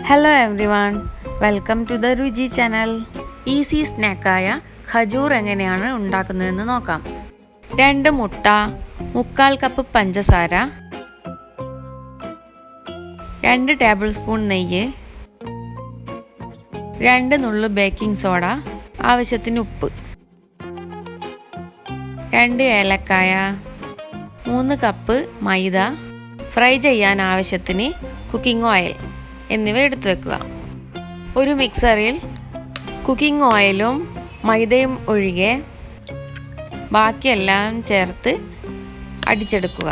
Hello everyone, welcome to the Ruji channel. Easy സ്നാക്കായ ഖജൂർ എങ്ങനെയാണ് ഉണ്ടാക്കുന്നതെന്ന് നോക്കാം. 2 മുട്ട, 3/4 കപ്പ് പഞ്ചസാര, 2 ടേബിൾ സ്പൂൺ നെയ്യ്, 2 നുള്ളു ബേക്കിംഗ് സോഡ, ആവശ്യത്തിന് ഉപ്പ്, 2 ഏലക്കായ, 3 കപ്പ് മൈദ, ഫ്രൈ ചെയ്യാൻ ആവശ്യത്തിന് കുക്കിംഗ് ഓയിൽ എന്നിവ എടുത്തു വെക്കുക. ഒരു മിക്സറിൽ കുക്കിംഗ് ഓയിലും മൈദയും ഒഴികെ ബാക്കിയെല്ലാം ചേർത്ത് അടിച്ചെടുക്കുക.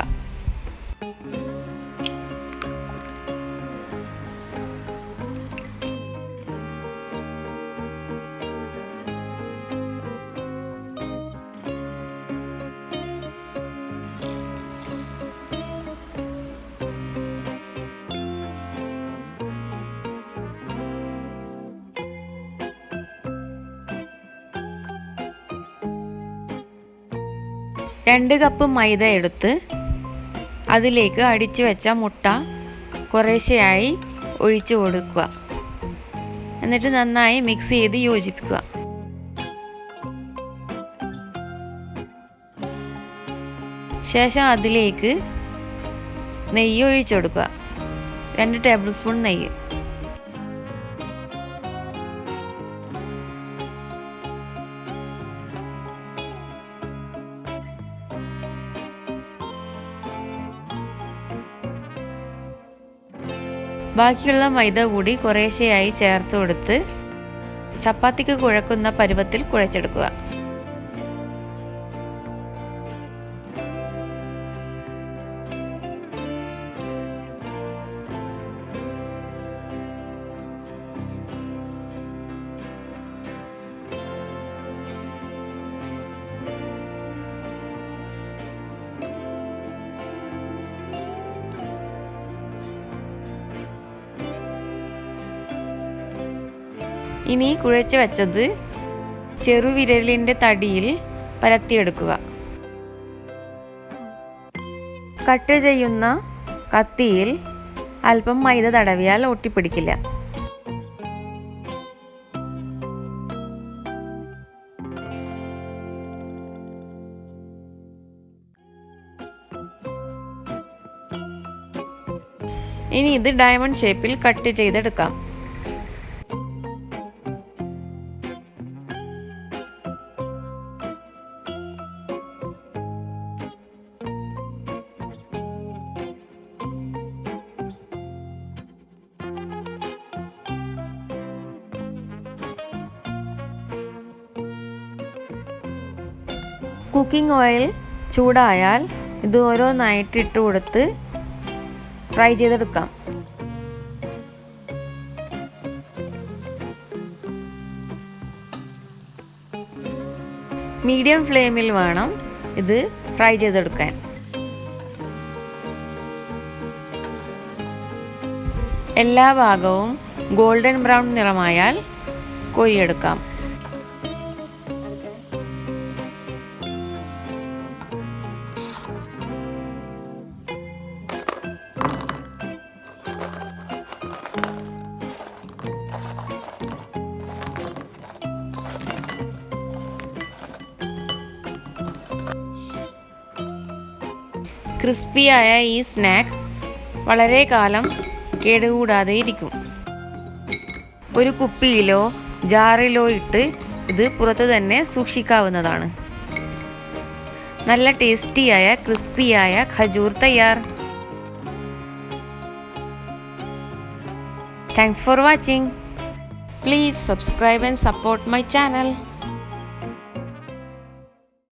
രണ്ട് കപ്പ് മൈദ എടുത്ത് അതിലേക്ക് അടിച്ചു വെച്ച മുട്ട കുറേശ്ശെയായി ഒഴിച്ചു കൊടുക്കുക. എന്നിട്ട് നന്നായി മിക്സ് ചെയ്ത് യോജിപ്പിക്കുക. ശേഷം അതിലേക്ക് നെയ്യ് ഒഴിച്ചു കൊടുക്കുക. 2 ടേബിൾ സ്പൂൺ നെയ്യ്. ബാക്കിയുള്ള മൈദ കൂടി കുറേശ്ശെയായി ചേർത്ത് കൊടുത്ത് ചപ്പാത്തിക്ക് കുഴക്കുന്ന പരുവത്തിൽ കുഴച്ചെടുക്കുക. ഇനി കുഴച്ച് വെച്ചത് ചെറുവിരലിൻ്റെ തടിയിൽ പരത്തിയെടുക്കുക. കട്ട് ചെയ്യുന്ന കത്തിയിൽ അല്പം മൈദ തടവിയാൽ ഒട്ടിപ്പിടിക്കില്ല. ഇനി ഇത് ഡയമണ്ട് ഷേപ്പിൽ കട്ട് ചെയ്തെടുക്കാം. കുക്കിംഗ് ഓയിൽ ചൂടായാൽ ഇത് ഓരോന്നായിട്ട് ഇട്ട് കൊടുത്ത് ഫ്രൈ ചെയ്തെടുക്കാം. മീഡിയം ഫ്ലെയിമിൽ വേണം ഇത് ഫ്രൈ ചെയ്തെടുക്കാൻ. എല്ലാ ഭാഗവും ഗോൾഡൻ ബ്രൗൺ നിറമായാൽ കോരിയെടുക്കാം. ക്രിസ്പിയായ ഈ സ്നാക്ക് വളരെ കാലം കേടുകൂടാതെ ഇരിക്കും. ഒരു കുപ്പിയിലോ ജാറിലോ ഇട്ട് ഇത് പുറത്ത് തന്നെ സൂക്ഷിക്കാവുന്നതാണ്. നല്ല ടേസ്റ്റിയായ ക്രിസ്പിയായ ഖജൂർ തയ്യാർ. Thanks for watching. Please subscribe and support my channel.